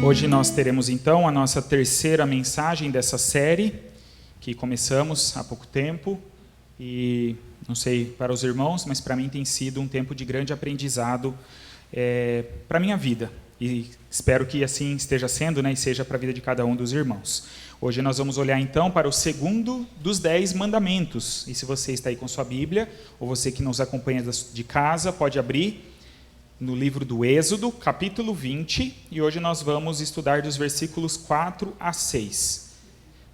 Hoje nós teremos então a nossa terceira mensagem dessa série, que começamos há pouco tempo, e não sei para os irmãos, mas para mim tem sido um tempo de grande aprendizado para a minha vida, e espero que assim esteja sendo, e seja para a vida de cada um dos irmãos. Hoje nós vamos olhar então para o segundo dos 10 mandamentos, e se você está aí com sua Bíblia, ou você que nos acompanha de casa, pode abrir no livro do Êxodo, capítulo 20, e hoje nós vamos estudar dos versículos 4 a 6.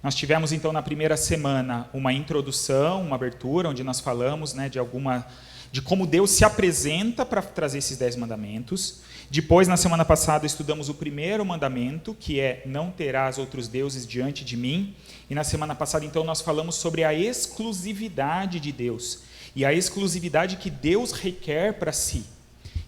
Nós tivemos então na primeira semana uma introdução, uma abertura, onde nós falamos de como Deus se apresenta para trazer esses 10 mandamentos. Depois, na semana passada, estudamos o primeiro mandamento, que é: não terás outros deuses diante de mim. E na semana passada, então, nós falamos sobre a exclusividade de Deus, e a exclusividade que Deus requer para si.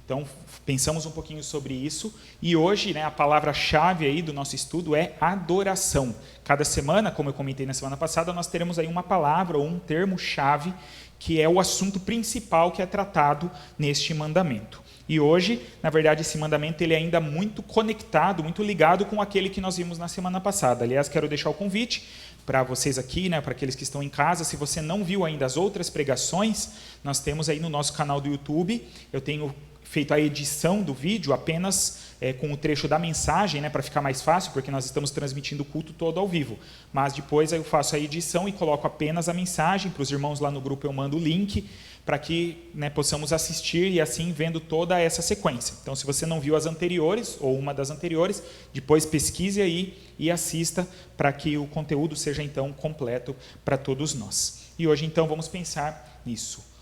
Então, pensamos um pouquinho sobre isso, e hoje, a palavra-chave aí do nosso estudo é adoração. Cada semana, como eu comentei na semana passada, nós teremos aí uma palavra ou um termo-chave, que é o assunto principal que é tratado neste mandamento. E hoje, na verdade, esse mandamento ele é ainda muito conectado, muito ligado com aquele que nós vimos na semana passada. Aliás, quero deixar o convite para vocês aqui, para aqueles que estão em casa. Se você não viu ainda as outras pregações, nós temos aí no nosso canal do YouTube, eu tenho feito a edição do vídeo apenas com o trecho da mensagem, para ficar mais fácil, porque nós estamos transmitindo o culto todo ao vivo. Mas depois eu faço a edição e coloco apenas a mensagem. Para os irmãos lá no grupo eu mando o link, para que possamos assistir e assim vendo toda essa sequência. Então, se você não viu as anteriores, ou uma das anteriores, depois pesquise aí e assista, para que o conteúdo seja então completo para todos nós. E hoje então vamos pensar nisso,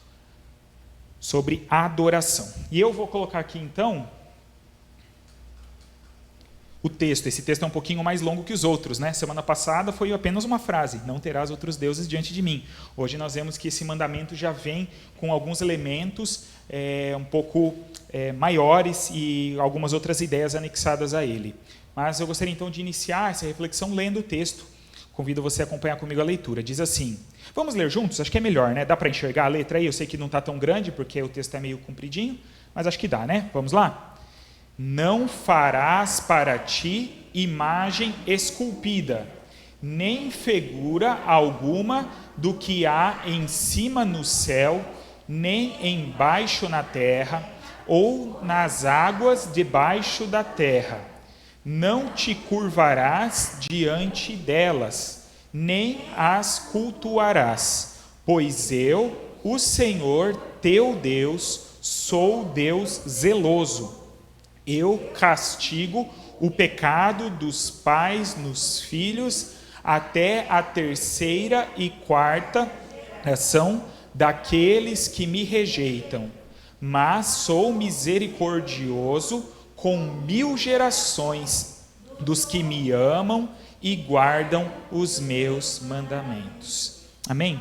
sobre a adoração. E eu vou colocar aqui, então, o texto. Esse texto é um pouquinho mais longo que os outros, Semana passada foi apenas uma frase: não terás outros deuses diante de mim. Hoje nós vemos que esse mandamento já vem com alguns elementos um pouco maiores e algumas outras ideias anexadas a ele. Mas eu gostaria, então, de iniciar essa reflexão lendo o texto. Convido você a acompanhar comigo a leitura. Diz assim, vamos ler juntos? Acho que é melhor, Dá para enxergar a letra aí? Eu sei que não está tão grande, porque o texto é meio compridinho, mas acho que dá, Vamos lá? Não farás para ti imagem esculpida, nem figura alguma do que há em cima no céu, nem embaixo na terra, ou nas águas debaixo da terra. Não te curvarás diante delas, nem as cultuarás, pois eu, o Senhor teu Deus, sou Deus zeloso. Eu castigo o pecado dos pais nos filhos até a 3ª e 4ª geração daqueles que me rejeitam, mas sou misericordioso com 1000 gerações dos que me amam e guardam os meus mandamentos. Amém?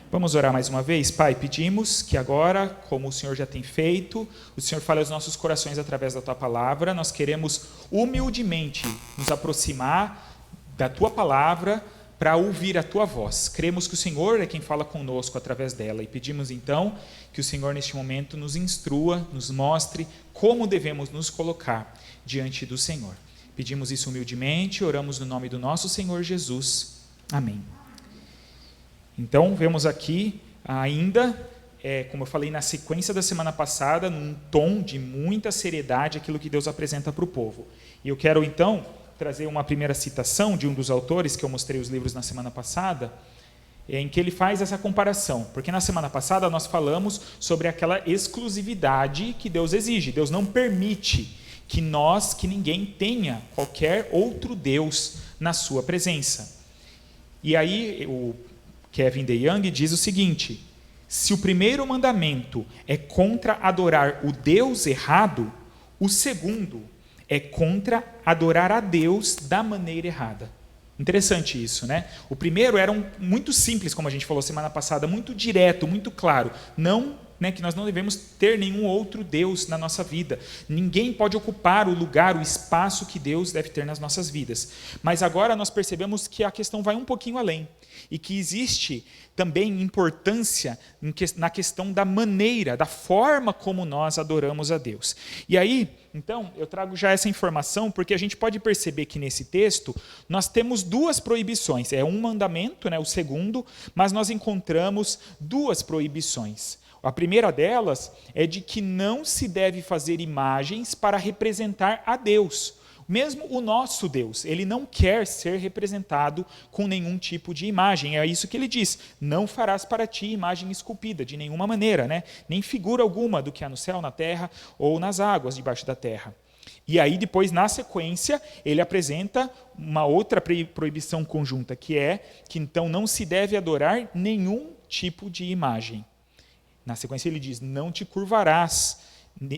Vamos orar mais uma vez? Pai, pedimos que agora, como o Senhor já tem feito, o Senhor fale aos nossos corações através da Tua Palavra. Nós queremos humildemente nos aproximar da Tua Palavra para ouvir a Tua voz. Cremos que o Senhor é quem fala conosco através dela, e pedimos então que o Senhor neste momento nos instrua, nos mostre como devemos nos colocar diante do Senhor. Pedimos isso humildemente, oramos no nome do nosso Senhor Jesus. Amém. Então, vemos aqui ainda, como eu falei na sequência da semana passada, num tom de muita seriedade, aquilo que Deus apresenta para o povo. E eu quero, então, trazer uma primeira citação de um dos autores, que eu mostrei os livros na semana passada, em que ele faz essa comparação. Porque na semana passada nós falamos sobre aquela exclusividade que Deus exige. Deus não permite que ninguém tenha qualquer outro Deus na sua presença. E aí o Kevin DeYoung diz o seguinte: se o primeiro mandamento é contra adorar o Deus errado, o segundo é contra adorar a Deus da maneira errada. Interessante isso, O primeiro era muito simples, como a gente falou semana passada, muito direto, muito claro. Que nós não devemos ter nenhum outro Deus na nossa vida. Ninguém pode ocupar o lugar, o espaço que Deus deve ter nas nossas vidas. Mas agora nós percebemos que a questão vai um pouquinho além. e que existe também importância na questão da maneira, da forma como nós adoramos a Deus. E aí, então, eu trago já essa informação, porque a gente pode perceber que nesse texto nós temos duas proibições. É um mandamento, né, o segundo, mas nós encontramos duas proibições. A primeira delas é de que não se deve fazer imagens para representar a Deus. Mesmo o nosso Deus, ele não quer ser representado com nenhum tipo de imagem. É isso que ele diz: não farás para ti imagem esculpida, de nenhuma maneira, né? Nem figura alguma do que há no céu, na terra ou nas águas debaixo da terra. E aí depois, na sequência, ele apresenta uma outra proibição conjunta, que é que então não se deve adorar nenhum tipo de imagem. Na sequência ele diz: não te curvarás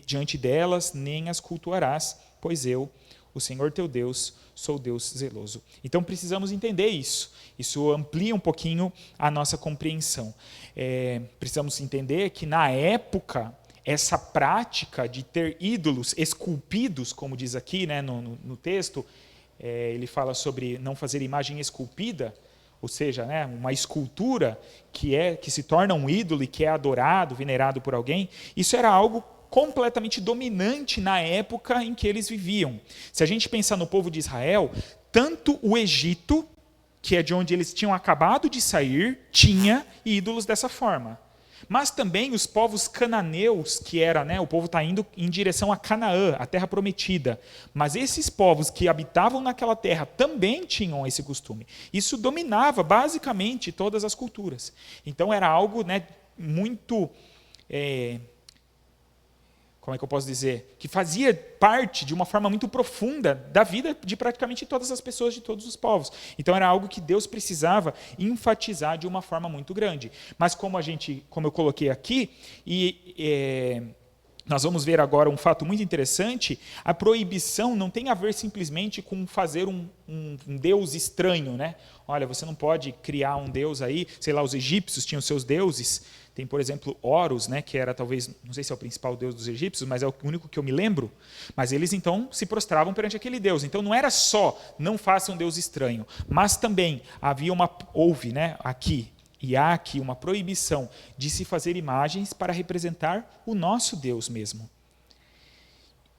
diante delas, nem as cultuarás, pois eu, o Senhor teu Deus, sou Deus zeloso. Então precisamos entender isso. Isso amplia um pouquinho a nossa compreensão. Precisamos entender que na época, essa prática de ter ídolos esculpidos, como diz aqui, né, no texto, ele fala sobre não fazer imagem esculpida, ou seja, né, uma escultura que se torna um ídolo e que é adorado, venerado por alguém. Isso era algo completamente dominante na época em que eles viviam. Se a gente pensar no povo de Israel, tanto o Egito, que é de onde eles tinham acabado de sair, tinha ídolos dessa forma. Mas também os povos cananeus, que era, né, o povo está indo em direção a Canaã, a terra prometida. Mas esses povos que habitavam naquela terra também tinham esse costume. Isso dominava basicamente todas as culturas. Então era algo, né, muito... como é que eu posso dizer, que fazia parte de uma forma muito profunda da vida de praticamente todas as pessoas de todos os povos. Então era algo que Deus precisava enfatizar de uma forma muito grande. Mas como eu coloquei aqui, nós vamos ver agora um fato muito interessante, a proibição não tem a ver simplesmente com fazer um Deus estranho, né? Olha, você não pode criar um Deus aí, sei lá, os egípcios tinham seus deuses. Tem, por exemplo, Horus, né, que era talvez, não sei se é o principal deus dos egípcios, mas é o único que eu me lembro. Mas eles, então, se prostravam perante aquele deus. Então, não era só, não faça um deus estranho, mas também houve, né, aqui, e há aqui uma proibição de se fazer imagens para representar o nosso Deus mesmo.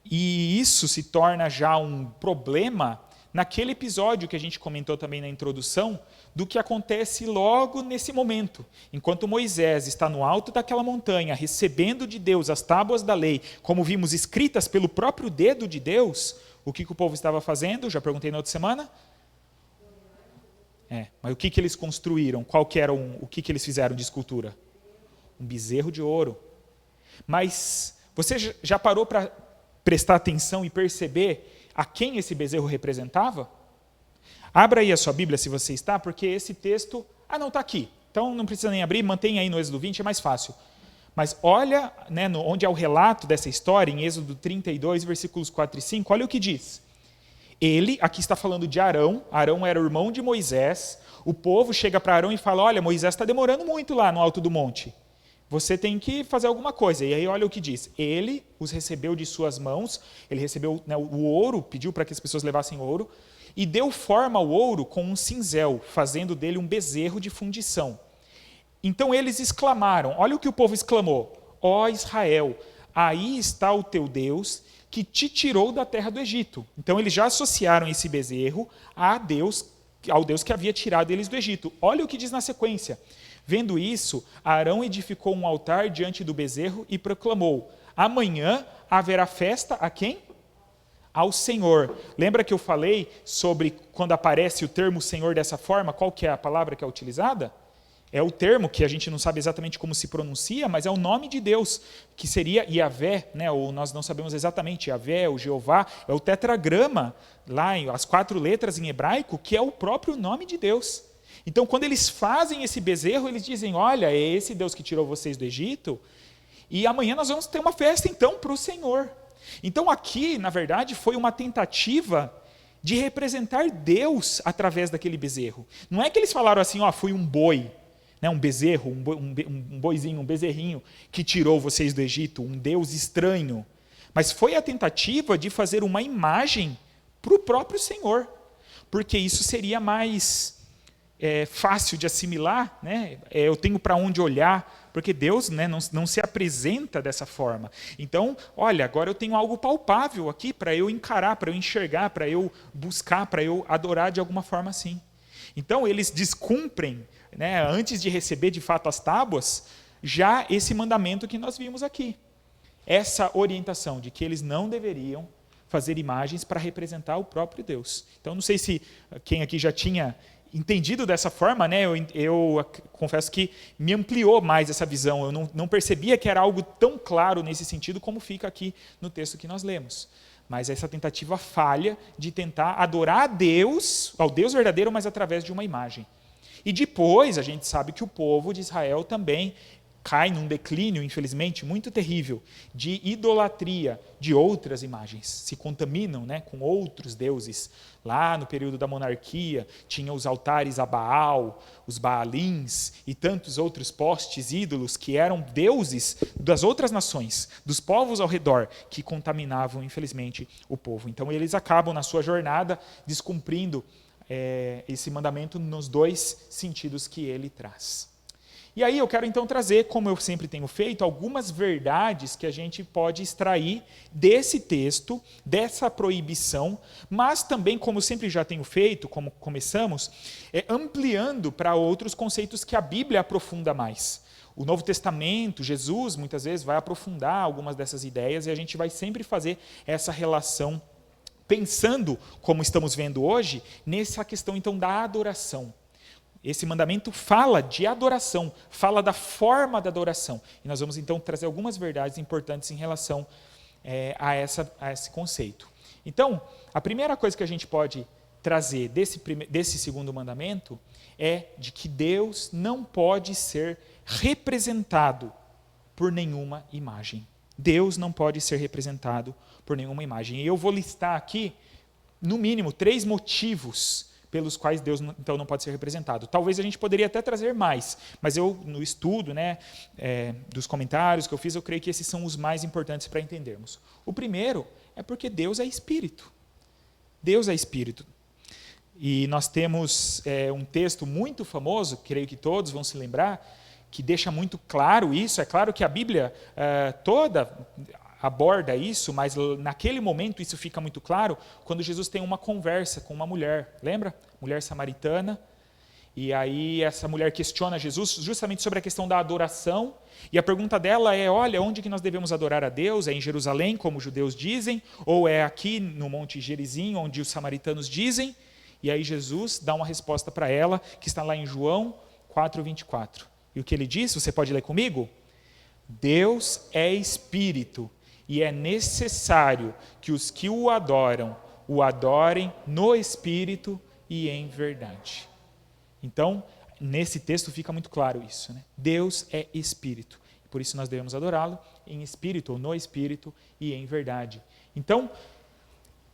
E isso se torna já um problema naquele episódio que a gente comentou também na introdução, do que acontece logo nesse momento. Enquanto Moisés está no alto daquela montanha, recebendo de Deus as tábuas da lei, como vimos escritas pelo próprio dedo de Deus, o que o povo estava fazendo? Já perguntei na outra semana. Mas o que eles construíram? O que eles fizeram de escultura? Um bezerro de ouro. Mas você já parou para prestar atenção e perceber a quem esse bezerro representava? Abra aí a sua Bíblia, se você está, porque esse texto... não está aqui. Então não precisa nem abrir, mantém aí no Êxodo 20, é mais fácil. Mas olha, né, onde é o relato dessa história, em Êxodo 32, versículos 4 e 5, olha o que diz. Ele, aqui está falando de Arão, Arão era o irmão de Moisés, o povo chega para Arão e fala: olha, Moisés está demorando muito lá no alto do monte. Você tem que fazer alguma coisa. E aí olha o que diz. Ele os recebeu de suas mãos, ele recebeu, né, o ouro, pediu para que as pessoas levassem ouro, e deu forma ao ouro com um cinzel, fazendo dele um bezerro de fundição. Então eles exclamaram, olha o que o povo exclamou: ó Israel, aí está o teu Deus, que te tirou da terra do Egito. Então eles já associaram esse bezerro ao Deus que havia tirado eles do Egito. Olha o que diz na sequência. Vendo isso, Arão edificou um altar diante do bezerro e proclamou: amanhã haverá festa a quem? Ao Senhor. Lembra que eu falei sobre quando aparece o termo Senhor dessa forma, qual que é a palavra que é utilizada? É o termo que a gente não sabe exatamente como se pronuncia, mas é o nome de Deus, que seria Yavé, né? Ou nós não sabemos exatamente, Yavé, o Jeová, é o tetragrama, lá as 4 letras em hebraico, que é o próprio nome de Deus. Então, quando eles fazem esse bezerro, eles dizem: olha, é esse Deus que tirou vocês do Egito, e amanhã nós vamos ter uma festa, então, para o Senhor. Então, aqui, na verdade, foi uma tentativa de representar Deus através daquele bezerro. Não é que eles falaram assim: foi um boi, né, um bezerro, um boizinho, um bezerrinho que tirou vocês do Egito, um Deus estranho. Mas foi a tentativa de fazer uma imagem para o próprio Senhor, porque isso seria mais fácil de assimilar, né? Eu tenho para onde olhar, porque Deus, né, não se apresenta dessa forma. Então, olha, agora eu tenho algo palpável aqui para eu encarar, para eu enxergar, para eu buscar, para eu adorar de alguma forma assim. Então, eles descumprem, né, antes de receber de fato as tábuas, já esse mandamento que nós vimos aqui. Essa orientação de que eles não deveriam fazer imagens para representar o próprio Deus. Então, não sei se quem aqui já tinha entendido dessa forma, né? Eu confesso que me ampliou mais essa visão. Eu não percebia que era algo tão claro nesse sentido como fica aqui no texto que nós lemos. Mas essa tentativa falha de tentar adorar a Deus, ao Deus verdadeiro, mas através de uma imagem. E depois a gente sabe que o povo de Israel também cai num declínio, infelizmente, muito terrível, de idolatria de outras imagens. Se contaminam, né, com outros deuses. Lá no período da monarquia, tinha os altares a Baal, os Baalins e tantos outros postes, ídolos, que eram deuses das outras nações, dos povos ao redor, que contaminavam, infelizmente, o povo. Então, eles acabam, na sua jornada, descumprindo esse mandamento nos dois sentidos que ele traz. E aí eu quero então trazer, como eu sempre tenho feito, algumas verdades que a gente pode extrair desse texto, dessa proibição, mas também, como sempre já tenho feito, como começamos, ampliando para outros conceitos que a Bíblia aprofunda mais. O Novo Testamento, Jesus, muitas vezes, vai aprofundar algumas dessas ideias e a gente vai sempre fazer essa relação, pensando, como estamos vendo hoje, nessa questão então da adoração. Esse mandamento fala de adoração, fala da forma da adoração. E nós vamos então trazer algumas verdades importantes em relação a esse conceito. Então, a primeira coisa que a gente pode trazer desse segundo mandamento é de que Deus não pode ser representado por nenhuma imagem. Deus não pode ser representado por nenhuma imagem. E eu vou listar aqui, no mínimo, 3 motivos pelos quais Deus então não pode ser representado. Talvez a gente poderia até trazer mais, mas eu, no estudo, né, dos comentários que eu fiz, eu creio que esses são os mais importantes para entendermos. O primeiro é porque Deus é Espírito. Deus é Espírito. E nós temos um texto muito famoso, creio que todos vão se lembrar, que deixa muito claro isso. É claro que a Bíblia toda aborda isso, mas naquele momento isso fica muito claro quando Jesus tem uma conversa com uma mulher, lembra? Mulher samaritana, e aí essa mulher questiona Jesus justamente sobre a questão da adoração, e a pergunta dela é, olha, onde que nós devemos adorar a Deus? É em Jerusalém, como os judeus dizem, ou é aqui no Monte Gerizim, onde os samaritanos dizem? E aí Jesus dá uma resposta para ela, que está lá em João 4:24. E o que ele diz, você pode ler comigo? Deus é Espírito, e é necessário que os que o adorem no Espírito e em verdade. Então, nesse texto fica muito claro isso, né? Deus é Espírito. Por isso nós devemos adorá-lo em Espírito, ou no Espírito e em verdade. Então,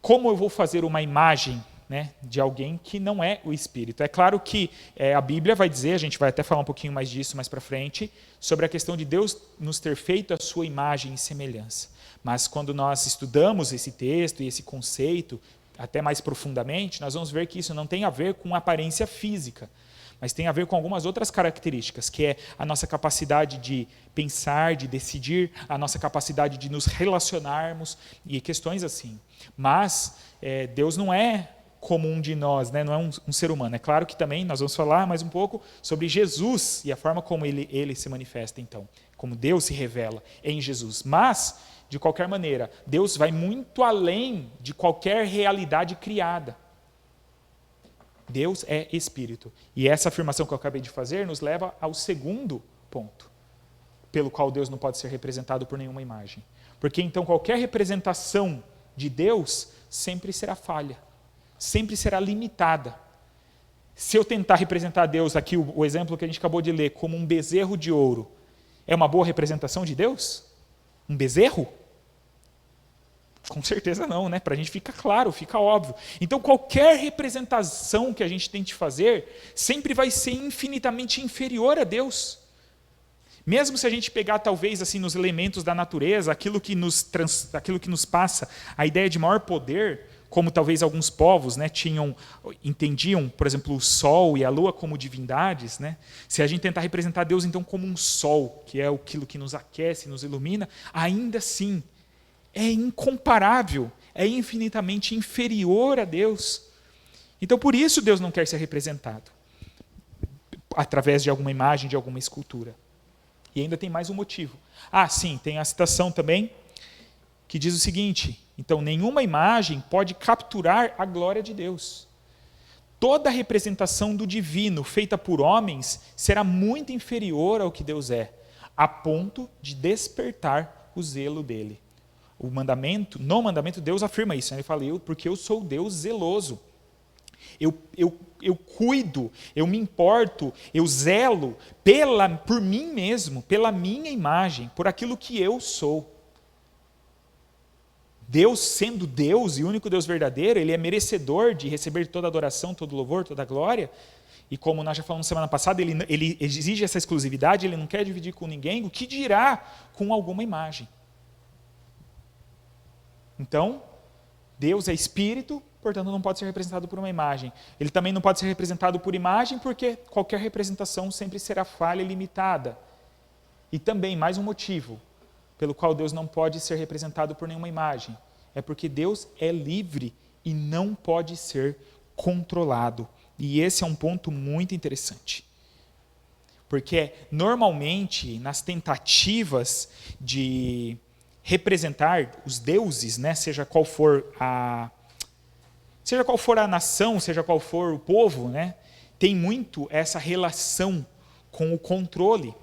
como eu vou fazer uma imagem, né, de alguém que não é o Espírito? É claro que a Bíblia vai dizer, a gente vai até falar um pouquinho mais disso mais para frente, sobre a questão de Deus nos ter feito a sua imagem e semelhança. Mas quando nós estudamos esse texto e esse conceito, até mais profundamente, nós vamos ver que isso não tem a ver com aparência física, mas tem a ver com algumas outras características, que é a nossa capacidade de pensar, de decidir, a nossa capacidade de nos relacionarmos e questões assim. Mas Deus não é como um de nós, né? Não é um ser humano. É claro que também nós vamos falar mais um pouco sobre Jesus e a forma como ele se manifesta, então, como Deus se revela em Jesus. Mas, de qualquer maneira, Deus vai muito além de qualquer realidade criada. Deus é Espírito. E essa afirmação que eu acabei de fazer nos leva ao segundo ponto, pelo qual Deus não pode ser representado por nenhuma imagem. Porque então qualquer representação de Deus sempre será falha, sempre será limitada. Se eu tentar representar Deus, aqui o exemplo que a gente acabou de ler, como um bezerro de ouro, é uma boa representação de Deus? Um bezerro? Com certeza não, né? Para a gente fica claro, fica óbvio. Então, qualquer representação que a gente tente fazer, sempre vai ser infinitamente inferior a Deus. Mesmo se a gente pegar, talvez, assim, nos elementos da natureza, aquilo que nos passa a ideia de maior poder, como talvez alguns povos, né, entendiam, por exemplo, o sol e a lua como divindades, né, se a gente tentar representar Deus então como um sol, que é aquilo que nos aquece, nos ilumina, ainda assim é incomparável, é infinitamente inferior a Deus. Então, por isso Deus não quer ser representado através de alguma imagem, de alguma escultura. E ainda tem mais um motivo. Sim, tem a citação também, que diz o seguinte: então, nenhuma imagem pode capturar a glória de Deus. Toda representação do divino feita por homens será muito inferior ao que Deus é, a ponto de despertar o zelo dele. No mandamento, Deus afirma isso. Ele fala, porque eu sou Deus zeloso. Eu cuido, eu me importo, eu zelo por mim mesmo, pela minha imagem, por aquilo que eu sou. Deus, sendo Deus e único Deus verdadeiro, ele é merecedor de receber toda a adoração, todo o louvor, toda a glória. E como nós já falamos semana passada, ele exige essa exclusividade, ele não quer dividir com ninguém, o que dirá com alguma imagem. Então, Deus é espírito, portanto não pode ser representado por uma imagem. Ele também não pode ser representado por imagem, porque qualquer representação sempre será falha e limitada. E também, mais um motivo pelo qual Deus não pode ser representado por nenhuma imagem, é porque Deus é livre e não pode ser controlado. E esse é um ponto muito interessante. Porque, normalmente, nas tentativas de representar os deuses, né, seja qual for a nação, seja qual for o povo, né, tem muito essa relação com o controle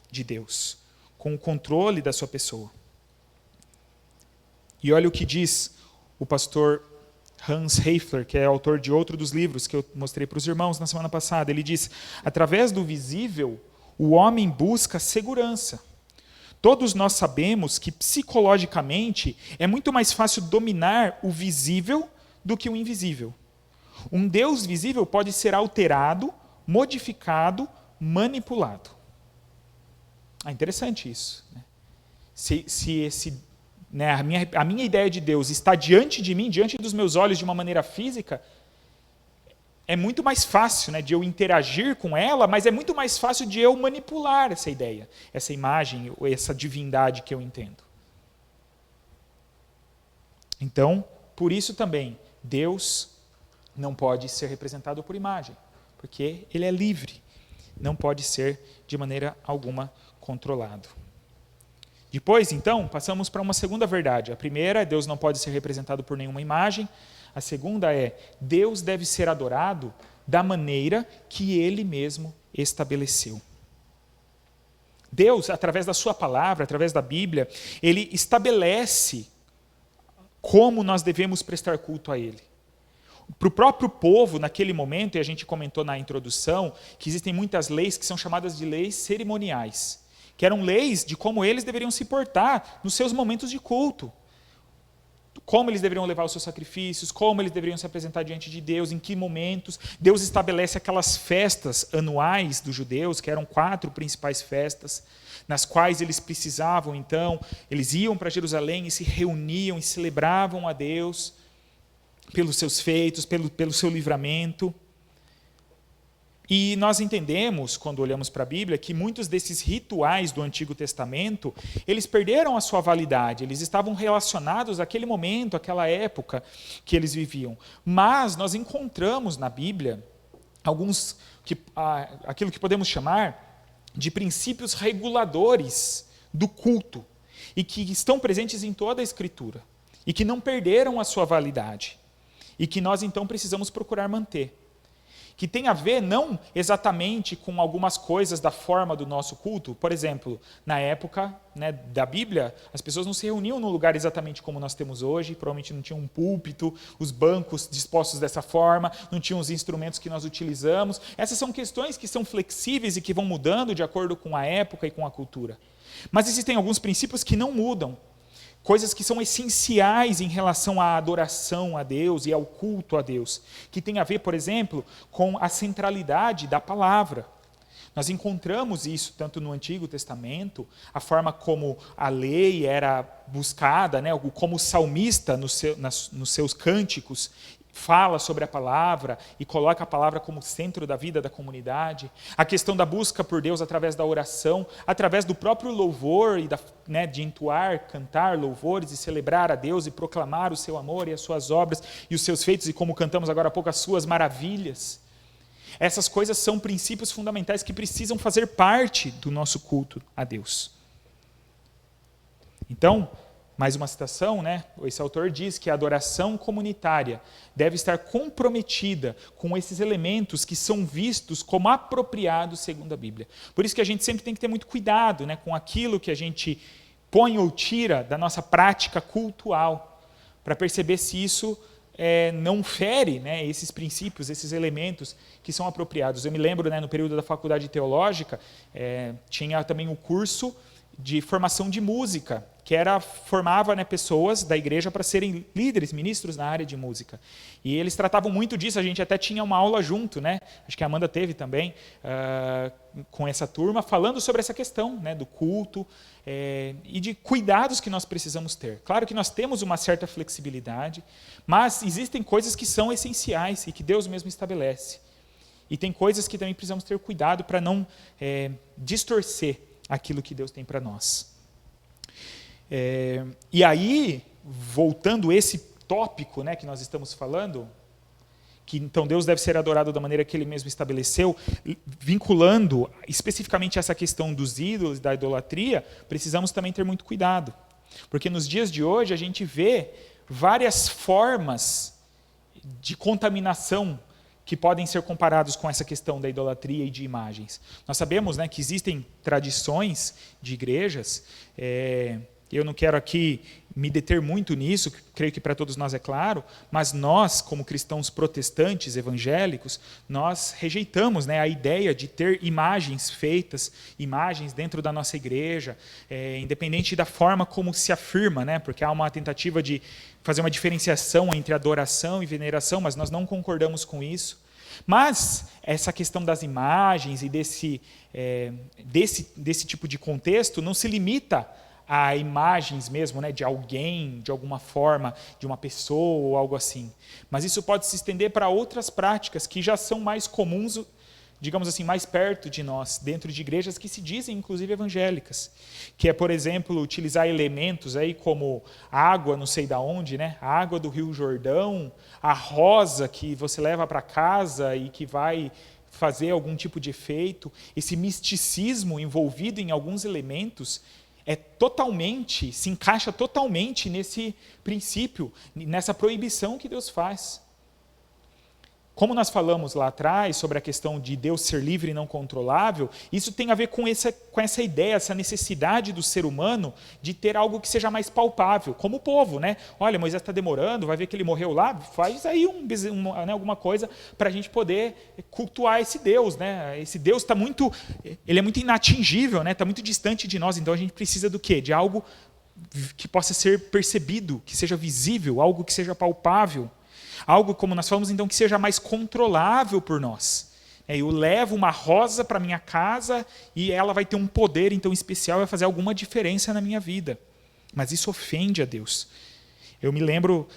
de Deus, com o controle da sua pessoa. E olha o que diz o pastor Hans Heifler, que é autor de outro dos livros que eu mostrei para os irmãos na semana passada. Ele diz: através do visível, o homem busca segurança. Todos nós sabemos que, psicologicamente, é muito mais fácil dominar o visível do que o invisível. Um Deus visível pode ser alterado, modificado, manipulado. Interessante isso. A minha ideia de Deus está diante de mim, diante dos meus olhos de uma maneira física, é muito mais fácil, né, de eu interagir com ela, mas é muito mais fácil de eu manipular essa ideia, essa imagem, ou essa divindade que eu entendo. Então, por isso também, Deus não pode ser representado por imagem, porque ele é livre, não pode ser de maneira alguma controlado. Depois, então, passamos para uma segunda verdade. A primeira é Deus não pode ser representado por nenhuma imagem. A segunda é Deus deve ser adorado da maneira que ele mesmo estabeleceu. Deus, através da sua palavra, através da Bíblia, ele estabelece como nós devemos prestar culto a ele. Para o próprio povo, naquele momento, e a gente comentou na introdução, que existem muitas leis que são chamadas de leis cerimoniais, que eram leis de como eles deveriam se portar nos seus momentos de culto. Como eles deveriam levar os seus sacrifícios, como eles deveriam se apresentar diante de Deus, em que momentos. Deus estabelece aquelas festas anuais dos judeus, que eram 4 principais festas, nas quais eles precisavam, então, eles iam para Jerusalém e se reuniam e celebravam a Deus pelos seus feitos, pelo seu livramento. E nós entendemos, quando olhamos para a Bíblia, que muitos desses rituais do Antigo Testamento, eles perderam a sua validade, eles estavam relacionados àquele momento, àquela época que eles viviam. Mas nós encontramos na Bíblia aquilo que podemos chamar de princípios reguladores do culto, e que estão presentes em toda a Escritura, e que não perderam a sua validade, e que nós então precisamos procurar manter. Que tem a ver não exatamente com algumas coisas da forma do nosso culto. Por exemplo, na época, né, da Bíblia, as pessoas não se reuniam num lugar exatamente como nós temos hoje, provavelmente não tinham um púlpito, os bancos dispostos dessa forma, não tinham os instrumentos que nós utilizamos. Essas são questões que são flexíveis e que vão mudando de acordo com a época e com a cultura. Mas existem alguns princípios que não mudam. Coisas que são essenciais em relação à adoração a Deus e ao culto a Deus, que tem a ver, por exemplo, com a centralidade da palavra. Nós encontramos isso tanto no Antigo Testamento, a forma como a lei era buscada, né, como o salmista nos seus cânticos fala sobre a palavra e coloca a palavra como centro da vida da comunidade. A questão da busca por Deus através da oração, através do próprio louvor, de entoar, cantar louvores e celebrar a Deus e proclamar o seu amor e as suas obras e os seus feitos, e como cantamos agora há pouco, as suas maravilhas. Essas coisas são princípios fundamentais que precisam fazer parte do nosso culto a Deus. Então, mais uma citação, né? Esse autor diz que a adoração comunitária deve estar comprometida com esses elementos que são vistos como apropriados segundo a Bíblia. Por isso que a gente sempre tem que ter muito cuidado, né, com aquilo que a gente põe ou tira da nossa prática cultual, para perceber se isso não fere, né, esses princípios, esses elementos que são apropriados. Eu me lembro, né, no período da faculdade teológica, tinha também o curso de formação de música, que formava, né, pessoas da igreja para serem líderes, ministros na área de música. E eles tratavam muito disso, a gente até tinha uma aula junto, né? Acho que a Amanda teve também, com essa turma, falando sobre essa questão, né, do culto e de cuidados que nós precisamos ter. Claro que nós temos uma certa flexibilidade, mas existem coisas que são essenciais e que Deus mesmo estabelece. E tem coisas que também precisamos ter cuidado para não distorcer aquilo que Deus tem para nós. E aí, voltando a esse tópico, né, que nós estamos falando, que então Deus deve ser adorado da maneira que Ele mesmo estabeleceu, vinculando especificamente essa questão dos ídolos, da idolatria, precisamos também ter muito cuidado. Porque nos dias de hoje a gente vê várias formas de contaminação que podem ser comparados com essa questão da idolatria e de imagens. Nós sabemos, né, que existem tradições de igrejas, eu não quero aqui me deter muito nisso, creio que para todos nós é claro, mas nós, como cristãos protestantes, evangélicos, nós rejeitamos, né, a ideia de ter imagens feitas, imagens dentro da nossa igreja, independente da forma como se afirma, né, porque há uma tentativa de fazer uma diferenciação entre adoração e veneração, mas nós não concordamos com isso. Mas essa questão das imagens e desse tipo de contexto não se limita a imagens mesmo, né, de alguém, de alguma forma, de uma pessoa ou algo assim. Mas isso pode se estender para outras práticas que já são mais comuns, digamos assim, mais perto de nós, dentro de igrejas que se dizem, inclusive, evangélicas. Que é, por exemplo, utilizar elementos aí como água, não sei da onde, né, a água do Rio Jordão, a rosa que você leva para casa e que vai fazer algum tipo de efeito. Esse misticismo envolvido em alguns elementos se encaixa totalmente nesse princípio, nessa proibição que Deus faz. Como nós falamos lá atrás sobre a questão de Deus ser livre e não controlável, isso tem a ver com essa ideia, essa necessidade do ser humano de ter algo que seja mais palpável, como o povo, né? Olha, Moisés está demorando, vai ver que ele morreu lá, faz aí alguma coisa para a gente poder cultuar esse Deus, né? Esse Deus ele é muito inatingível, né? Está muito distante de nós, então a gente precisa do quê? De algo que possa ser percebido, que seja visível, algo que seja palpável. Algo, como nós falamos, então, que seja mais controlável por nós. Eu levo uma rosa para minha casa e ela vai ter um poder então especial, vai fazer alguma diferença na minha vida. Mas isso ofende a Deus. Eu me lembro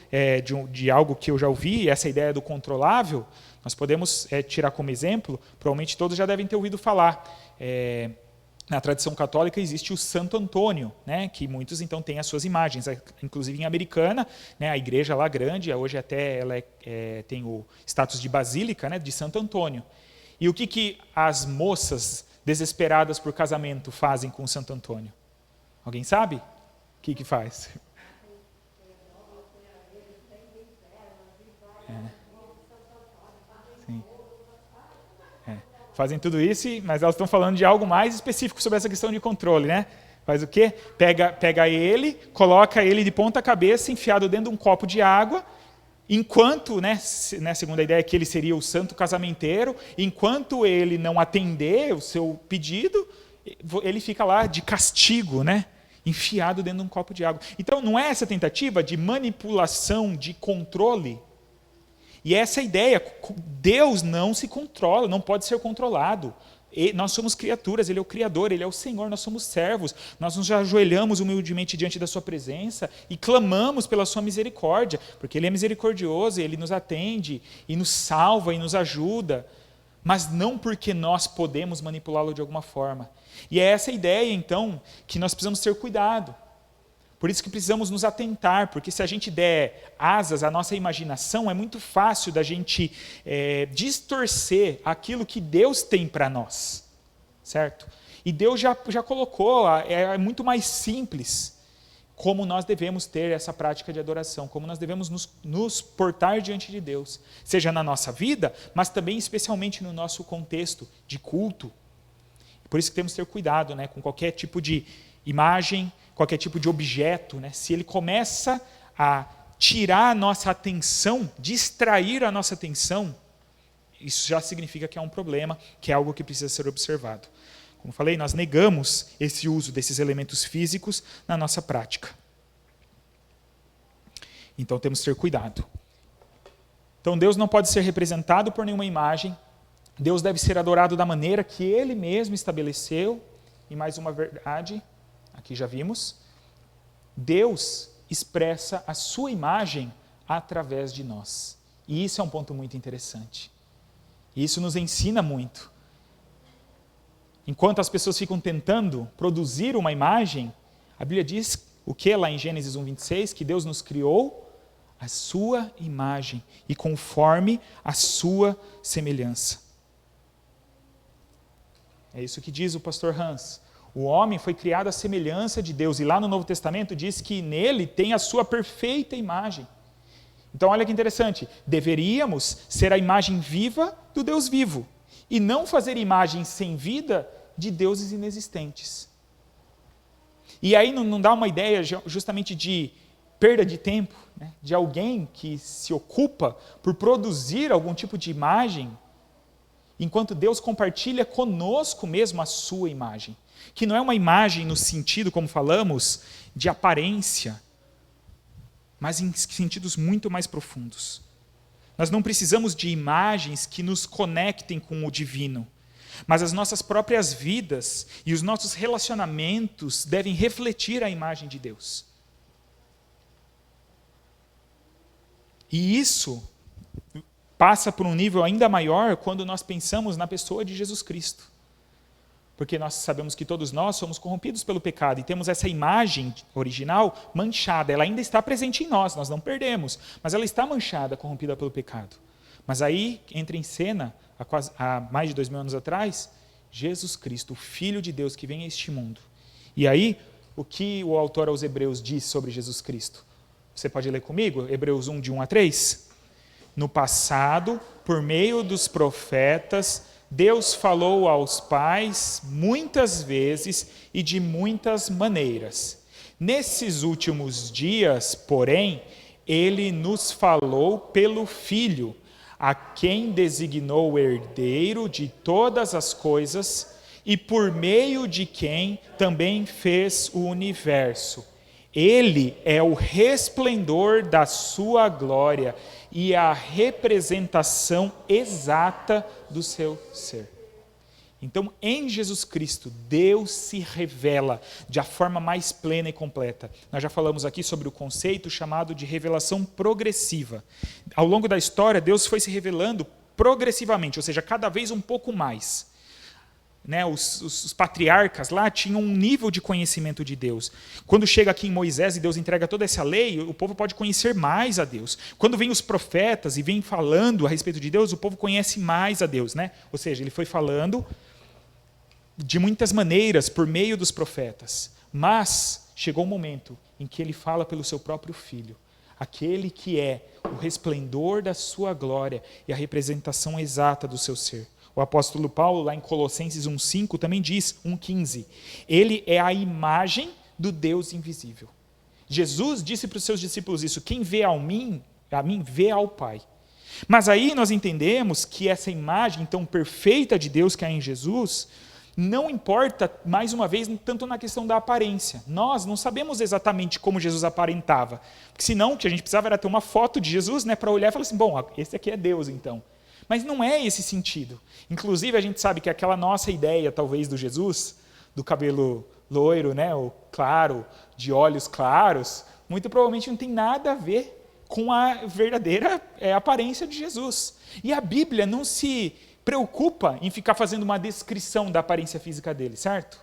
de algo que eu já ouvi, essa ideia do controlável, nós podemos tirar como exemplo, provavelmente todos já devem ter ouvido falar. Na tradição católica existe o Santo Antônio, né, que muitos então têm as suas imagens, inclusive em Americana, né, a igreja lá grande, hoje até ela tem o status de basílica, né, de Santo Antônio. E o que as moças desesperadas por casamento fazem com o Santo Antônio? Alguém sabe? O que faz? Sim. Fazem tudo isso, mas elas estão falando de algo mais específico sobre essa questão de controle, né? Faz o quê? Pega ele, coloca ele de ponta cabeça, enfiado dentro de um copo de água, enquanto, né, segundo a ideia que ele seria o santo casamenteiro, enquanto ele não atender o seu pedido, ele fica lá de castigo, né? Enfiado dentro de um copo de água. Então, não é essa tentativa de manipulação, de controle? E essa ideia, Deus não se controla, não pode ser controlado. Nós somos criaturas, Ele é o Criador, Ele é o Senhor, nós somos servos. Nós nos ajoelhamos humildemente diante da sua presença e clamamos pela sua misericórdia, porque Ele é misericordioso, Ele nos atende e nos salva e nos ajuda, mas não porque nós podemos manipulá-lo de alguma forma. E é essa ideia, então, que nós precisamos ter cuidado. Por isso que precisamos nos atentar, porque se a gente der asas à nossa imaginação, é muito fácil da gente distorcer aquilo que Deus tem para nós, certo? E Deus já colocou, é muito mais simples como nós devemos ter essa prática de adoração, como nós devemos nos portar diante de Deus, seja na nossa vida, mas também especialmente no nosso contexto de culto. Por isso que temos que ter cuidado, né, com qualquer tipo de imagem, qualquer tipo de objeto, né? Se ele começa a tirar a nossa atenção, distrair a nossa atenção, isso já significa que é um problema, que é algo que precisa ser observado. Como falei, nós negamos esse uso desses elementos físicos na nossa prática. Então temos que ter cuidado. Então Deus não pode ser representado por nenhuma imagem, Deus deve ser adorado da maneira que Ele mesmo estabeleceu, e mais uma verdade, aqui já vimos, Deus expressa a sua imagem através de nós. E isso é um ponto muito interessante. E isso nos ensina muito. Enquanto as pessoas ficam tentando produzir uma imagem, a Bíblia diz o que lá em Gênesis 1:26? Que Deus nos criou a sua imagem e conforme a sua semelhança. É isso que diz o pastor Hans. O homem foi criado à semelhança de Deus, e lá no Novo Testamento diz que nele tem a sua perfeita imagem. Então olha que interessante, deveríamos ser a imagem viva do Deus vivo, e não fazer imagens sem vida de deuses inexistentes. E aí não dá uma ideia justamente de perda de tempo, né? De alguém que se ocupa por produzir algum tipo de imagem, enquanto Deus compartilha conosco mesmo a sua imagem. Que não é uma imagem no sentido, como falamos, de aparência, mas em sentidos muito mais profundos. Nós não precisamos de imagens que nos conectem com o divino, mas as nossas próprias vidas e os nossos relacionamentos devem refletir a imagem de Deus. E isso passa por um nível ainda maior quando nós pensamos na pessoa de Jesus Cristo. Porque nós sabemos que todos nós somos corrompidos pelo pecado e temos essa imagem original manchada. Ela ainda está presente em nós não perdemos, mas ela está manchada, corrompida pelo pecado. Mas aí entra em cena, há mais de 2000 anos atrás, Jesus Cristo, o Filho de Deus que vem a este mundo. E aí, o que o autor aos Hebreus diz sobre Jesus Cristo? Você pode ler comigo? Hebreus 1, de 1 a 3? No passado, por meio dos profetas, Deus falou aos pais muitas vezes e de muitas maneiras. Nesses últimos dias, porém, Ele nos falou pelo Filho, a quem designou herdeiro de todas as coisas e por meio de quem também fez o universo. Ele é o resplendor da sua glória e a representação exata do seu ser. Então, em Jesus Cristo, Deus se revela de forma mais plena e completa. Nós já falamos aqui sobre o conceito chamado de revelação progressiva. Ao longo da história, Deus foi se revelando progressivamente, ou seja, cada vez um pouco mais. Né, os patriarcas lá tinham um nível de conhecimento de Deus. Quando chega aqui em Moisés e Deus entrega toda essa lei, o povo pode conhecer mais a Deus. Quando vem os profetas e vem falando a respeito de Deus, o povo conhece mais a Deus. Né? Ou seja, ele foi falando de muitas maneiras por meio dos profetas. Mas chegou um momento em que ele fala pelo seu próprio Filho, aquele que é o resplendor da sua glória e a representação exata do seu ser. O apóstolo Paulo, lá em Colossenses 1,5, também diz, 1,15, ele é a imagem do Deus invisível. Jesus disse para os seus discípulos isso, quem vê a mim vê ao Pai. Mas aí nós entendemos que essa imagem tão perfeita de Deus que há em Jesus, não importa, mais uma vez, tanto na questão da aparência. Nós não sabemos exatamente como Jesus aparentava, porque senão o que a gente precisava era ter uma foto de Jesus, né, para olhar e falar assim, bom, esse aqui é Deus então. Mas não é esse sentido. Inclusive, a gente sabe que aquela nossa ideia, talvez, do Jesus, do cabelo loiro, né, ou claro, de olhos claros, muito provavelmente não tem nada a ver com a verdadeira aparência de Jesus. E a Bíblia não se preocupa em ficar fazendo uma descrição da aparência física dele, certo?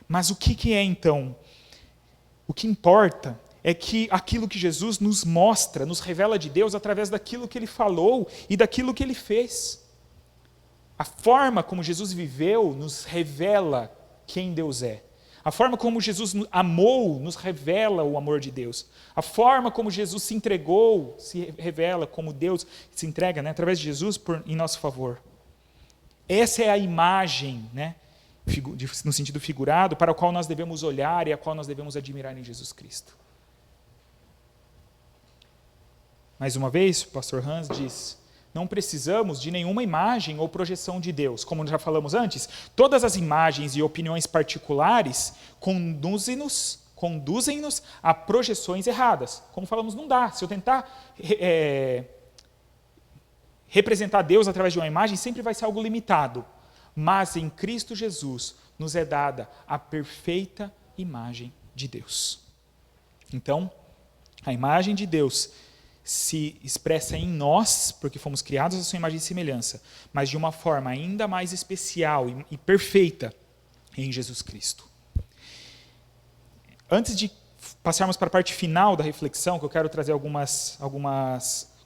Mas o que é então? O que importa é que aquilo que Jesus nos mostra, nos revela de Deus através daquilo que ele falou e daquilo que ele fez. A forma como Jesus viveu nos revela quem Deus é. A forma como Jesus amou nos revela o amor de Deus. A forma como Jesus se entregou se revela como Deus se entrega, né, através de Jesus em nosso favor. Essa é a imagem, né, no sentido figurado, para a qual nós devemos olhar e a qual nós devemos admirar em Jesus Cristo. Mais uma vez, o pastor Hans diz: não precisamos de nenhuma imagem ou projeção de Deus. Como já falamos antes, todas as imagens e opiniões particulares conduzem-nos a projeções erradas. Como falamos, não dá. Se eu tentar representar Deus através de uma imagem, sempre vai ser algo limitado. Mas em Cristo Jesus nos é dada a perfeita imagem de Deus. Então, a imagem de Deus se expressa em nós, porque fomos criados à sua imagem e semelhança, mas de uma forma ainda mais especial e perfeita em Jesus Cristo. Antes de passarmos para a parte final da reflexão, que eu quero trazer algumas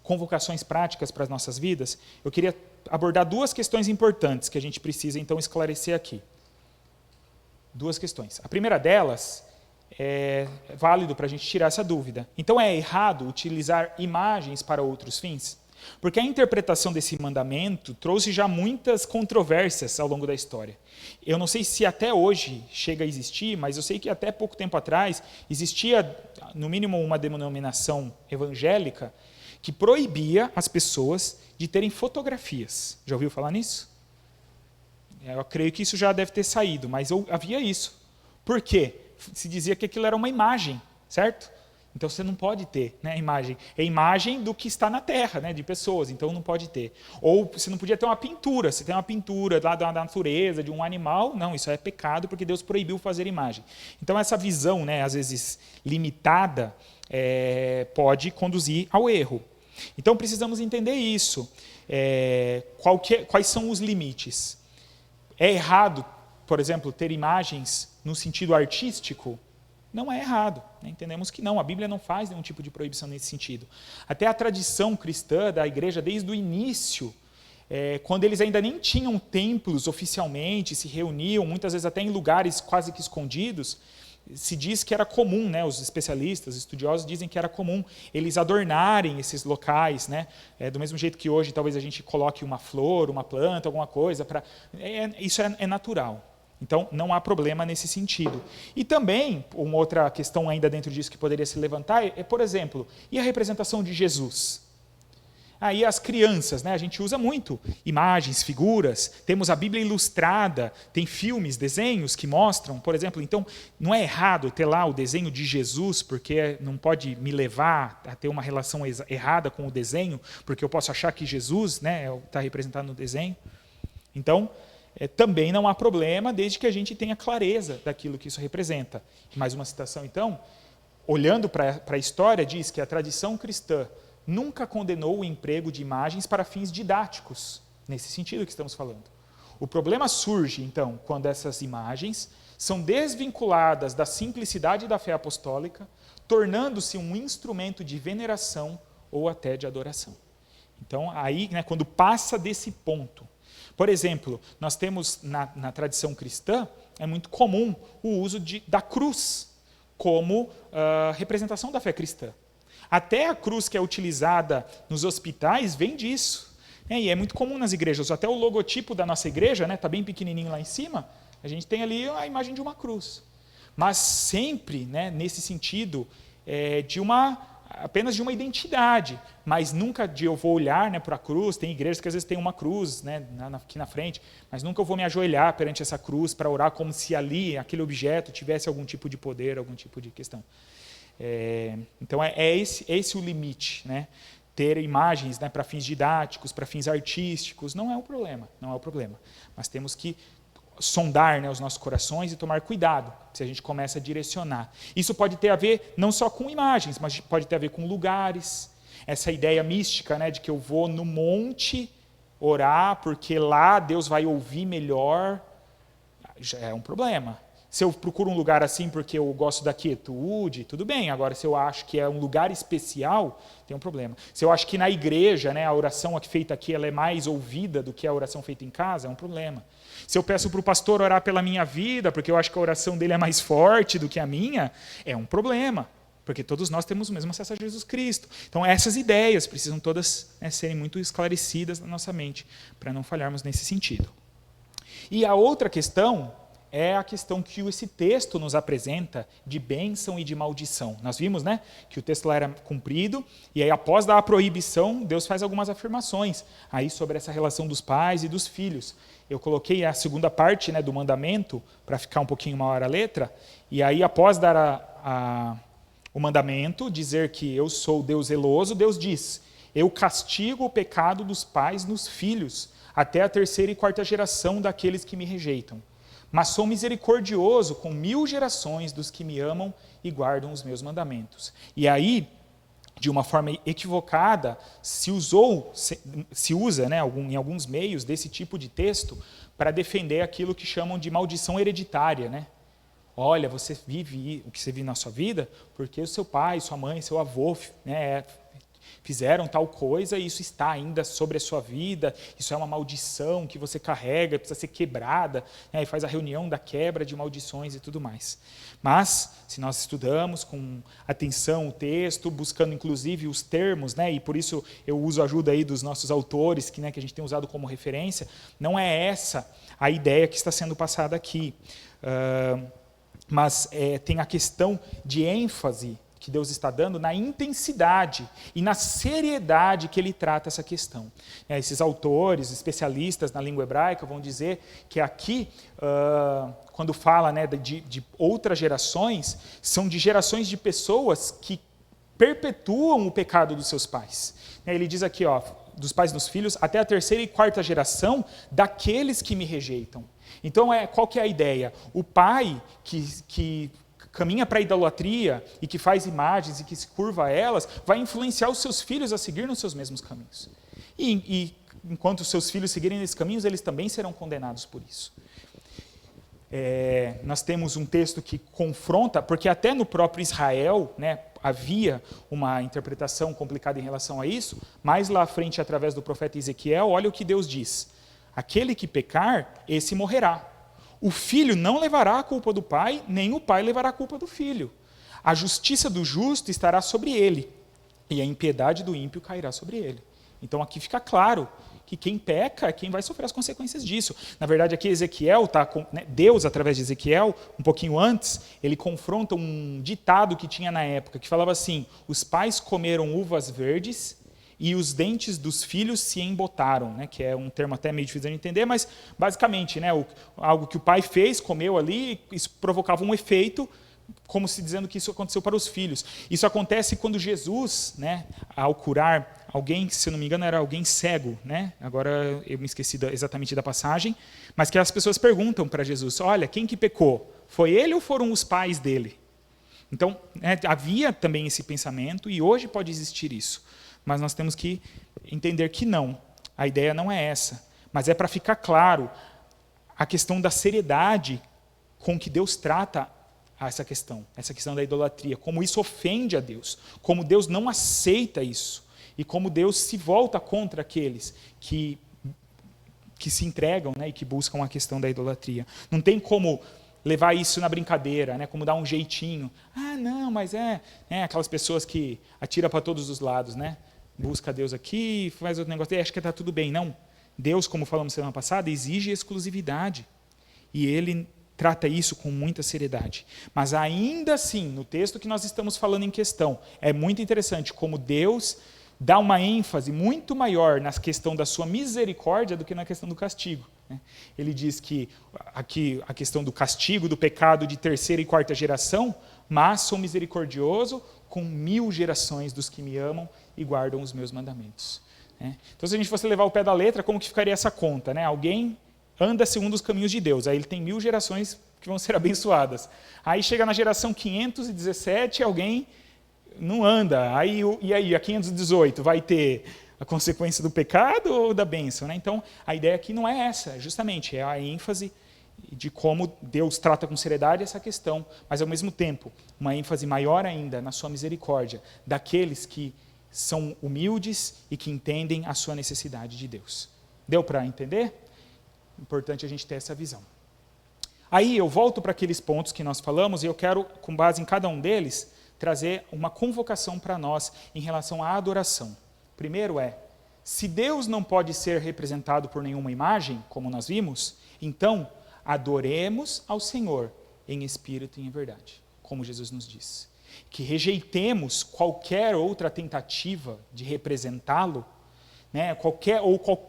convocações práticas para as nossas vidas, eu queria abordar duas questões importantes que a gente precisa, então, esclarecer aqui. Duas questões. A primeira delas é válido para a gente tirar essa dúvida. Então, é errado utilizar imagens para outros fins? Porque a interpretação desse mandamento trouxe já muitas controvérsias ao longo da história. Eu não sei se até hoje chega a existir, mas eu sei que até pouco tempo atrás existia, no mínimo, uma denominação evangélica que proibia as pessoas de terem fotografias. Já ouviu falar nisso? Eu creio que isso já deve ter saído, mas havia isso. Por quê? Se dizia que aquilo era uma imagem, certo? Então você não pode ter, né, imagem. É imagem do que está na terra, né, de pessoas, então não pode ter. Ou você não podia ter uma pintura. Se tem uma pintura lá da natureza, de um animal, não, isso é pecado porque Deus proibiu fazer imagem. Então essa visão, né, às vezes limitada, pode conduzir ao erro. Então precisamos entender isso. Quais são os limites? É errado, por exemplo, ter imagens no sentido artístico? Não é errado, né? Entendemos que não, a Bíblia não faz nenhum tipo de proibição nesse sentido. Até a tradição cristã da igreja, desde o início, quando eles ainda nem tinham templos oficialmente, se reuniam, muitas vezes até em lugares quase que escondidos, se diz que era comum, né, os especialistas, estudiosos dizem que era comum eles adornarem esses locais, né, do mesmo jeito que hoje talvez a gente coloque uma flor, uma planta, alguma coisa, isso é natural. Então, não há problema nesse sentido. E também, uma outra questão ainda dentro disso que poderia se levantar por exemplo, e a representação de Jesus? Aí as crianças, né, a gente usa muito imagens, figuras, temos a Bíblia ilustrada, tem filmes, desenhos que mostram, por exemplo, então não é errado ter lá o desenho de Jesus, porque não pode me levar a ter uma relação errada com o desenho, porque eu posso achar que Jesus, né, está representado no desenho. Então, também não há problema, desde que a gente tenha clareza daquilo que isso representa. Mais uma citação, então, olhando para a história, diz que a tradição cristã nunca condenou o emprego de imagens para fins didáticos, nesse sentido que estamos falando. O problema surge, então, quando essas imagens são desvinculadas da simplicidade da fé apostólica, tornando-se um instrumento de veneração ou até de adoração. Então, aí, né, quando passa desse ponto. Por exemplo, nós temos na tradição cristã, é muito comum o uso da cruz como representação da fé cristã. Até a cruz que é utilizada nos hospitais vem disso. E é muito comum nas igrejas. Até o logotipo da nossa igreja está bem pequenininho lá em cima. A gente tem ali a imagem de uma cruz. Mas sempre, né, nesse sentido, apenas de uma identidade. Mas nunca de eu vou olhar, né, para a cruz. Tem igrejas que às vezes tem uma cruz, né, aqui na frente. Mas nunca eu vou me ajoelhar perante essa cruz para orar como se ali, aquele objeto, tivesse algum tipo de poder, algum tipo de questão. Então é esse o limite, né? ter imagens, né, para fins didáticos, para fins artísticos, não é o problema, não é o problema. Mas temos que sondar, né, os nossos corações e tomar cuidado se a gente começa a direcionar. Isso pode ter a ver não só com imagens, mas pode ter a ver com lugares. Essa ideia mística, né, de que eu vou no monte orar porque lá Deus vai ouvir melhor, já é um problema. Se eu procuro um lugar assim porque eu gosto da quietude, tudo bem. Agora, se eu acho que é um lugar especial, tem um problema. Se eu acho que na igreja, né, a oração feita aqui ela é mais ouvida do que a oração feita em casa, é um problema. Se eu peço para o pastor orar pela minha vida, porque eu acho que a oração dele é mais forte do que a minha, é um problema. Porque todos nós temos o mesmo acesso a Jesus Cristo. Então, essas ideias precisam todas, né, serem muito esclarecidas na nossa mente, para não falharmos nesse sentido. E a outra questão é a questão que esse texto nos apresenta de bênção e de maldição. Nós vimos, né, que o texto lá era cumprido, e aí após dar a proibição, Deus faz algumas afirmações aí sobre essa relação dos pais e dos filhos. Eu coloquei a segunda parte, né, do mandamento, para ficar um pouquinho maior a letra, e aí após dar o mandamento, dizer que eu sou Deus zeloso, Deus diz, eu castigo o pecado dos pais nos filhos, até a 3ª e 4ª geração daqueles que me rejeitam. Mas sou misericordioso com 1000 gerações dos que me amam e guardam os meus mandamentos. E aí, de uma forma equivocada, se usa, né, em alguns meios desse tipo de texto para defender aquilo que chamam de maldição hereditária, né? Olha, você vive o que você vive na sua vida porque o seu pai, sua mãe, seu avô, né, fizeram tal coisa e isso está ainda sobre a sua vida, isso é uma maldição que você carrega, precisa ser quebrada, né, e faz a reunião da quebra de maldições e tudo mais. Mas, se nós estudamos com atenção o texto, buscando inclusive os termos, né, e por isso eu uso a ajuda aí dos nossos autores, que a gente tem usado como referência, não é essa a ideia que está sendo passada aqui. Mas tem a questão de ênfase que Deus está dando na intensidade e na seriedade que ele trata essa questão. Esses autores, especialistas na língua hebraica, vão dizer que aqui, quando fala, né, de outras gerações, são de gerações de pessoas que perpetuam o pecado dos seus pais. Ele diz aqui, dos pais nos filhos, até a 3ª e 4ª geração daqueles que me rejeitam. Então, qual que é a ideia? O pai que caminha para a idolatria e que faz imagens e que se curva a elas, vai influenciar os seus filhos a seguir nos seus mesmos caminhos. E enquanto os seus filhos seguirem nesses caminhos, eles também serão condenados por isso. Nós temos um texto que confronta, porque até no próprio Israel, né, havia uma interpretação complicada em relação a isso, mas lá à frente, através do profeta Ezequiel, olha o que Deus diz. Aquele que pecar, esse morrerá. O filho não levará a culpa do pai, nem o pai levará a culpa do filho. A justiça do justo estará sobre ele, e a impiedade do ímpio cairá sobre ele. Então aqui fica claro que quem peca é quem vai sofrer as consequências disso. Na verdade, aqui Ezequiel, Deus, através de Ezequiel, um pouquinho antes, ele confronta um ditado que tinha na época, que falava assim, os pais comeram uvas verdes e os dentes dos filhos se embotaram, né, que é um termo até meio difícil de entender, mas basicamente, né, algo que o pai fez, comeu ali, isso provocava um efeito, como se dizendo que isso aconteceu para os filhos. Isso acontece quando Jesus, né, ao curar alguém, se eu não me engano era alguém cego, né, agora eu me esqueci exatamente da passagem, mas que as pessoas perguntam para Jesus, olha, quem que pecou? Foi ele ou foram os pais dele? Então, havia também esse pensamento e hoje pode existir isso. Mas nós temos que entender que não. A ideia não é essa. Mas é para ficar claro a questão da seriedade com que Deus trata essa questão da idolatria, como isso ofende a Deus, como Deus não aceita isso, e como Deus se volta contra aqueles que se entregam, né, e que buscam a questão da idolatria. Não tem como levar isso na brincadeira, né, como dar um jeitinho. Não, mas aquelas pessoas que atiram para todos os lados, né? Busca Deus aqui, faz outro negócio, e acha que está tudo bem. Não. Deus, como falamos semana passada, exige exclusividade. E Ele trata isso com muita seriedade. Mas ainda assim, no texto que nós estamos falando em questão, é muito interessante como Deus dá uma ênfase muito maior na questão da sua misericórdia do que na questão do castigo. Ele diz que aqui a questão do castigo, do pecado de 3ª e 4ª geração, mas sou misericordioso com 1000 gerações dos que me amam e guardam os meus mandamentos. Então, se a gente fosse levar o pé da letra, como que ficaria essa conta? Alguém anda segundo os caminhos de Deus, aí ele tem 1000 gerações que vão ser abençoadas. Aí chega na geração 517, alguém não anda. E aí, a 518, vai ter a consequência do pecado ou da bênção? Então, a ideia aqui não é essa, justamente, é a ênfase de como Deus trata com seriedade essa questão, mas, ao mesmo tempo, uma ênfase maior ainda na sua misericórdia, daqueles que são humildes e que entendem a sua necessidade de Deus. Deu para entender? Importante a gente ter essa visão. Aí eu volto para aqueles pontos que nós falamos e eu quero, com base em cada um deles, trazer uma convocação para nós em relação à adoração. Primeiro se Deus não pode ser representado por nenhuma imagem, como nós vimos, então adoremos ao Senhor em espírito e em verdade, como Jesus nos diz. Que rejeitemos qualquer outra tentativa de representá-lo,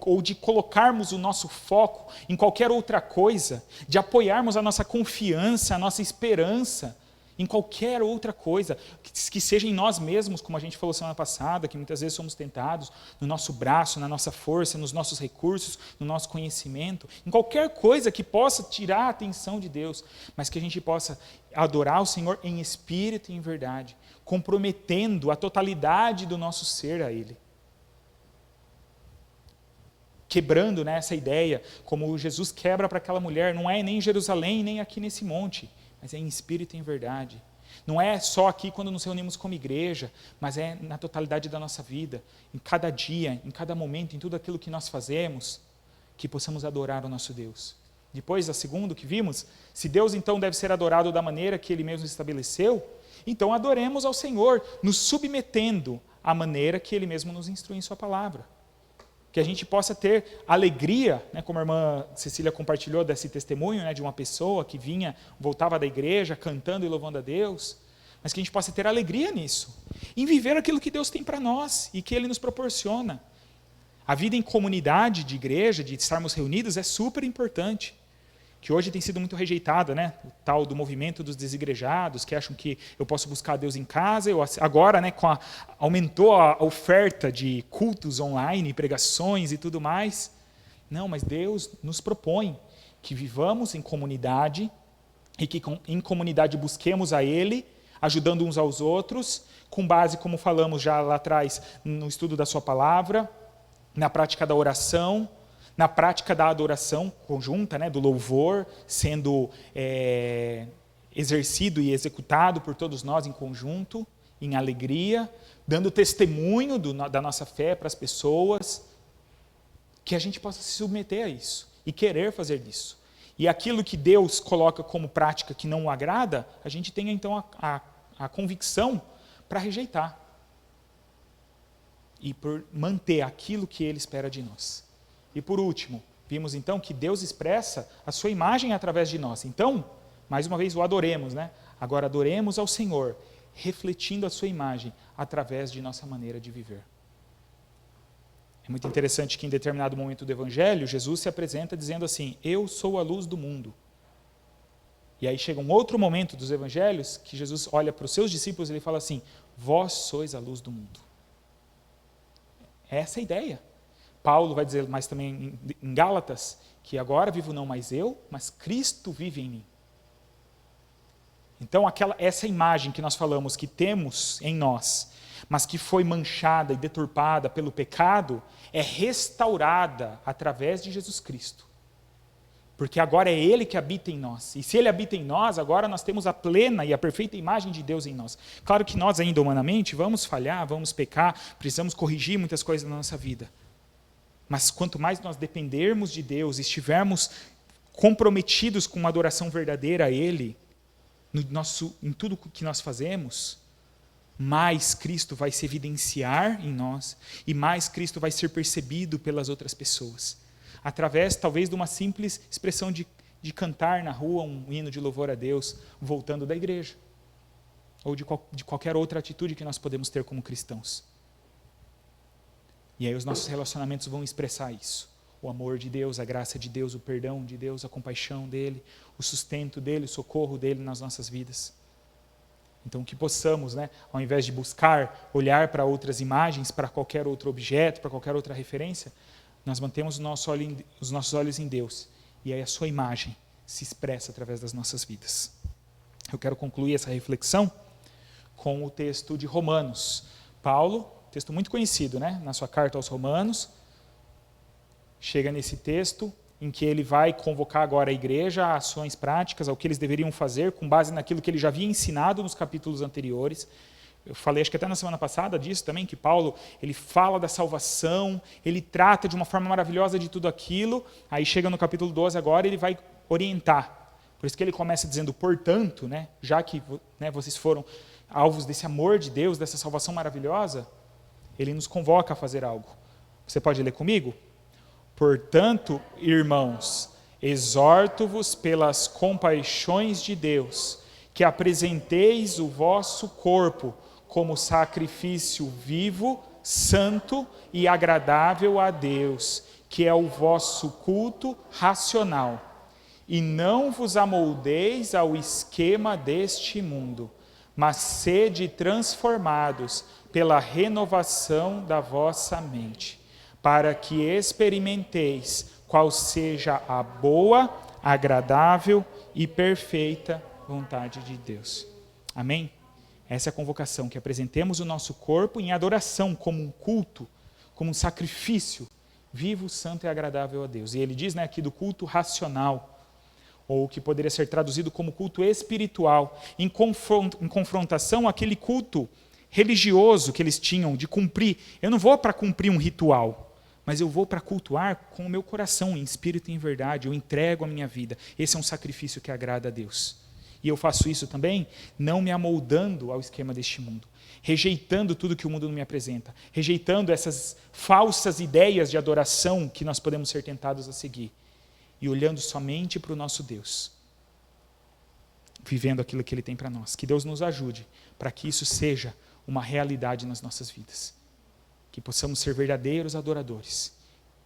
ou de colocarmos o nosso foco em qualquer outra coisa, de apoiarmos a nossa confiança, a nossa esperança em qualquer outra coisa, que seja em nós mesmos, como a gente falou semana passada, que muitas vezes somos tentados, no nosso braço, na nossa força, nos nossos recursos, no nosso conhecimento, em qualquer coisa que possa tirar a atenção de Deus, mas que a gente possa adorar o Senhor em espírito e em verdade, comprometendo a totalidade do nosso ser a Ele. Quebrando essa ideia, como Jesus quebra para aquela mulher, não é nem em Jerusalém, nem aqui nesse monte, mas é em espírito e em verdade. Não é só aqui quando nos reunimos como igreja, mas é na totalidade da nossa vida, em cada dia, em cada momento, em tudo aquilo que nós fazemos, que possamos adorar o nosso Deus. Depois, a segunda que vimos, se Deus então deve ser adorado da maneira que Ele mesmo estabeleceu, então adoremos ao Senhor, nos submetendo à maneira que Ele mesmo nos instrui em Sua palavra. Que a gente possa ter alegria, como a irmã Cecília compartilhou desse testemunho, de uma pessoa que voltava da igreja, cantando e louvando a Deus, mas que a gente possa ter alegria nisso, em viver aquilo que Deus tem para nós e que Ele nos proporciona. A vida em comunidade de igreja, de estarmos reunidos, é super importante, que hoje tem sido muito rejeitada, o tal do movimento dos desigrejados, que acham que eu posso buscar Deus em casa, agora aumentou a oferta de cultos online, pregações e tudo mais. Não, mas Deus nos propõe que vivamos em comunidade e que em comunidade busquemos a Ele, ajudando uns aos outros, com base, como falamos já lá atrás, no estudo da Sua palavra, na prática da oração, na prática da adoração conjunta, do louvor, sendo exercido e executado por todos nós em conjunto, em alegria, dando testemunho da nossa fé para as pessoas, que a gente possa se submeter a isso e querer fazer disso. E aquilo que Deus coloca como prática que não o agrada, a gente tenha então a convicção para rejeitar e por manter aquilo que Ele espera de nós. E por último, vimos então que Deus expressa a sua imagem através de nós. Então, mais uma vez, o adoremos, Agora adoremos ao Senhor, refletindo a sua imagem através de nossa maneira de viver. É muito interessante que em determinado momento do Evangelho, Jesus se apresenta dizendo assim, eu sou a luz do mundo. E aí chega um outro momento dos Evangelhos, que Jesus olha para os seus discípulos e ele fala assim, vós sois a luz do mundo. É essa a ideia. Paulo vai dizer mais também em Gálatas, que agora vivo não mais eu, mas Cristo vive em mim. Então essa imagem que nós falamos que temos em nós, mas que foi manchada e deturpada pelo pecado, é restaurada através de Jesus Cristo. Porque agora é Ele que habita em nós. E se Ele habita em nós, agora nós temos a plena e a perfeita imagem de Deus em nós. Claro que nós ainda humanamente vamos falhar, vamos pecar, precisamos corrigir muitas coisas na nossa vida. Mas quanto mais nós dependermos de Deus, estivermos comprometidos com uma adoração verdadeira a Ele, em tudo que nós fazemos, mais Cristo vai se evidenciar em nós e mais Cristo vai ser percebido pelas outras pessoas. Através, talvez, de uma simples expressão de cantar na rua um hino de louvor a Deus, voltando da igreja. Ou de qualquer outra atitude que nós podemos ter como cristãos. E aí os nossos relacionamentos vão expressar isso. O amor de Deus, a graça de Deus, o perdão de Deus, a compaixão dEle, o sustento dEle, o socorro dEle nas nossas vidas. Então, que possamos, né, ao invés de buscar olhar para outras imagens, para qualquer outro objeto, para qualquer outra referência, nós mantemos os nossos olhos em Deus. E aí a sua imagem se expressa através das nossas vidas. Eu quero concluir essa reflexão com o texto de Romanos. Paulo, texto muito conhecido, né, na sua carta aos Romanos, chega nesse texto em que ele vai convocar agora a igreja a ações práticas, ao que eles deveriam fazer, com base naquilo que ele já havia ensinado nos capítulos anteriores. Eu falei, acho que até na semana passada disso também, que Paulo, ele fala da salvação, ele trata de uma forma maravilhosa de tudo aquilo, aí chega no capítulo 12 agora, ele vai orientar. Por isso que ele começa dizendo, portanto, né, já que, né, vocês foram alvos desse amor de Deus, dessa salvação maravilhosa, ele nos convoca a fazer algo. Você pode ler comigo? Portanto, irmãos, exorto-vos pelas compaixões de Deus, que apresenteis o vosso corpo como sacrifício vivo, santo e agradável a Deus, que é o vosso culto racional. E não vos amoldeis ao esquema deste mundo, mas sede transformados pela renovação da vossa mente, para que experimenteis qual seja a boa, agradável e perfeita vontade de Deus. Amém? Essa é a convocação, que apresentemos o nosso corpo em adoração, como um culto, como um sacrifício vivo, santo e agradável a Deus. E ele diz, né, aqui do culto racional, ou que poderia ser traduzido como culto espiritual, em confrontação àquele culto religioso que eles tinham de cumprir. Eu não vou para cumprir um ritual, mas eu vou para cultuar com o meu coração, em espírito e em verdade. Eu entrego a minha vida. Esse é um sacrifício que agrada a Deus. E eu faço isso também não me amoldando ao esquema deste mundo, rejeitando tudo que o mundo me apresenta, rejeitando essas falsas ideias de adoração que nós podemos ser tentados a seguir, e olhando somente para o nosso Deus, vivendo aquilo que Ele tem para nós. Que Deus nos ajude para que isso seja uma realidade nas nossas vidas. Que possamos ser verdadeiros adoradores,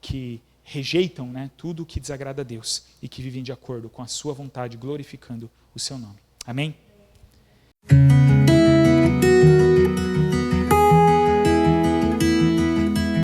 que rejeitam, né, tudo o que desagrada a Deus e que vivem de acordo com a sua vontade, glorificando o seu nome. Amém?